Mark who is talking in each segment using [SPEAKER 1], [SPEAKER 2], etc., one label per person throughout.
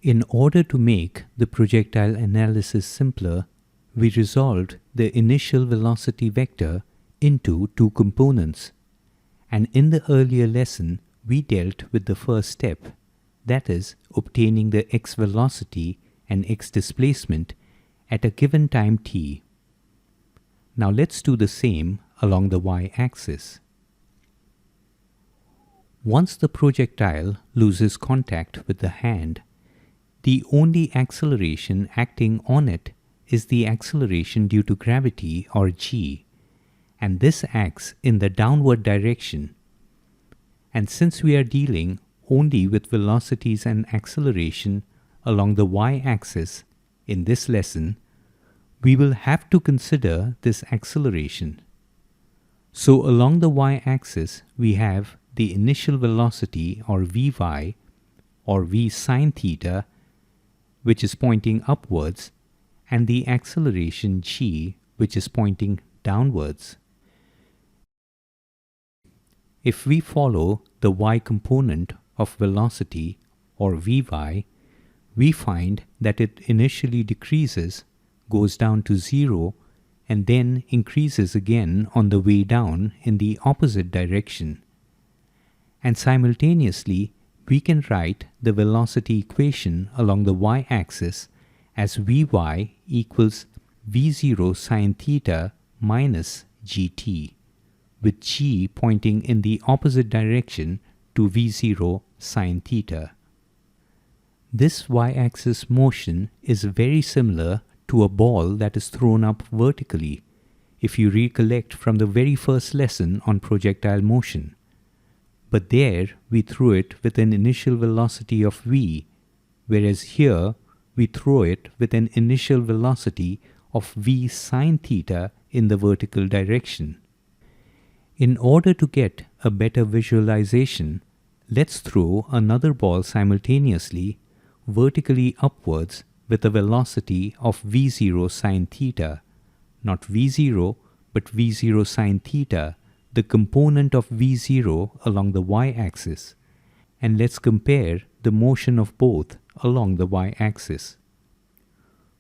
[SPEAKER 1] In order to make the projectile analysis simpler, we resolved the initial velocity vector into two components. And in the earlier lesson, we dealt with the first step, that is, obtaining the x velocity and x displacement at a given time t. Now let's do the same along the y-axis. Once the projectile loses contact with the hand, the only acceleration acting on it is the acceleration due to gravity, or g, and this acts in the downward direction. And since we are dealing only with velocities and acceleration along the y-axis in this lesson, we will have to consider this acceleration. So along the y-axis we have the initial velocity, or Vy, or v sine theta, which is pointing upwards, and the acceleration g, which is pointing downwards. If we follow the y component of velocity, or Vy, we find that it initially decreases, goes down to 0, and then increases again on the way down in the opposite direction. And simultaneously, we can write the velocity equation along the y-axis as Vy equals v0 sine theta minus gt, with g pointing in the opposite direction to v0 sine theta. This y-axis motion is very similar to a ball that is thrown up vertically, if you recollect from the very first lesson on projectile motion. But there we threw it with an initial velocity of v, whereas here we throw it with an initial velocity of v sine theta in the vertical direction. In order to get a better visualization, let's throw another ball simultaneously, vertically upwards, with a velocity of v0 sine theta, not v0 but v0 sine theta, the component of v0 along the y-axis, and let's compare the motion of both along the y-axis.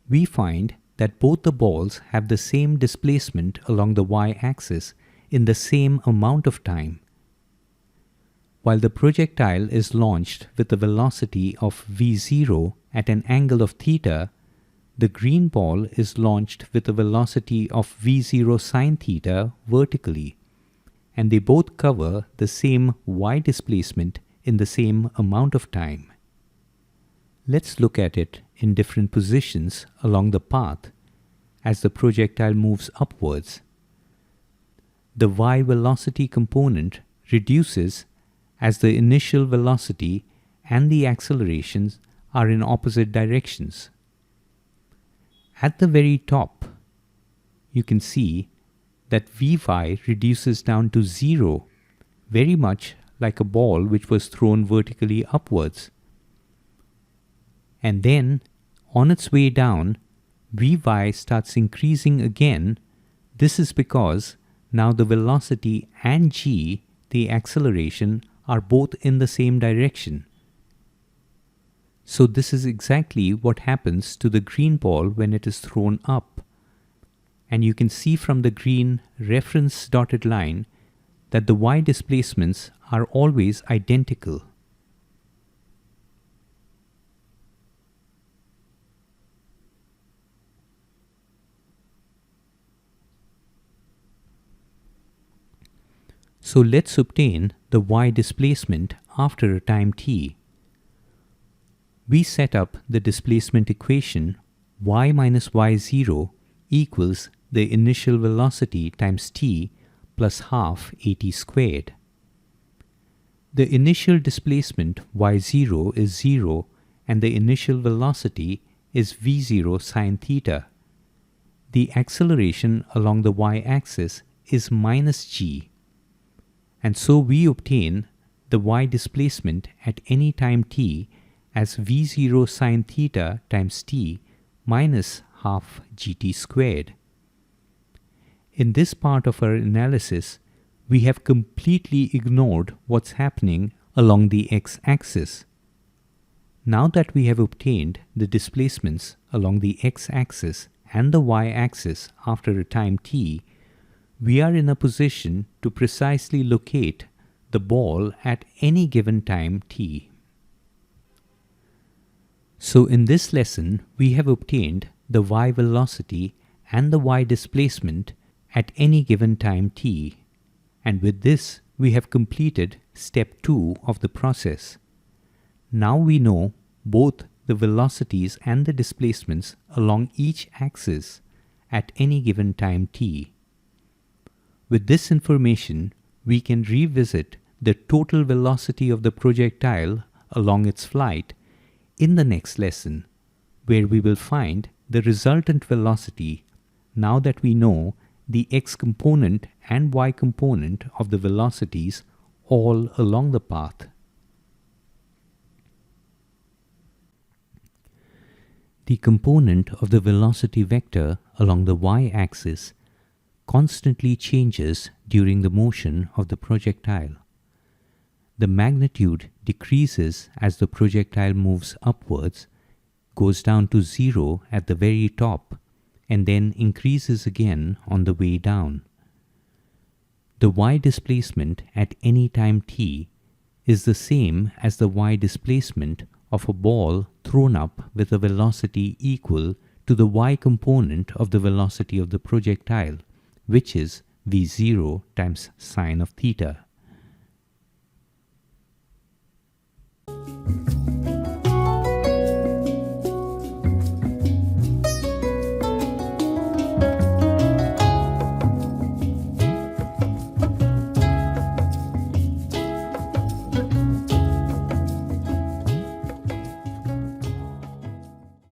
[SPEAKER 1] We find that both the balls have the same displacement along the y-axis in the same amount of time. While the projectile is launched with a velocity of v0 at an angle of theta, the green ball is launched with a velocity of v0 sine theta vertically, and they both cover the same y displacement in the same amount of time. Let's look at it in different positions along the path as the projectile moves upwards. The y velocity component reduces as the initial velocity and the accelerations are in opposite directions. At the very top, you can see that Vy reduces down to 0, very much like a ball which was thrown vertically upwards. And then, on its way down, Vy starts increasing again. This is because now the velocity and g, the acceleration, are both in the same direction. So this is exactly what happens to the green ball when it is thrown up. And you can see from the green reference dotted line that the y displacements are always identical. So let's obtain the y displacement after a time t. We set up the displacement equation y minus y0 equals the initial velocity times t plus half at squared. The initial displacement y0 is 0 and the initial velocity is v0 sine theta. The acceleration along the y-axis is minus g, and so we obtain the y displacement at any time t as v0 sine theta times t minus half gt squared. In this part of our analysis, we have completely ignored what's happening along the x-axis. Now that we have obtained the displacements along the x-axis and the y-axis after a time t, we are in a position to precisely locate the ball at any given time t. So in this lesson, we have obtained the y velocity and the y displacement at any given time t, and with this we have completed step 2 of the process. Now we know both the velocities and the displacements along each axis at any given time t. With this information, we can revisit the total velocity of the projectile along its flight in the next lesson, where we will find the resultant velocity now that we know the x component and y component of the velocities all along the path. The component of the velocity vector along the y-axis constantly changes during the motion of the projectile. The magnitude decreases as the projectile moves upwards, goes down to 0 at the very top, and then increases again on the way down. The y displacement at any time t is the same as the y displacement of a ball thrown up with a velocity equal to the y component of the velocity of the projectile, which is v0 times sine of theta.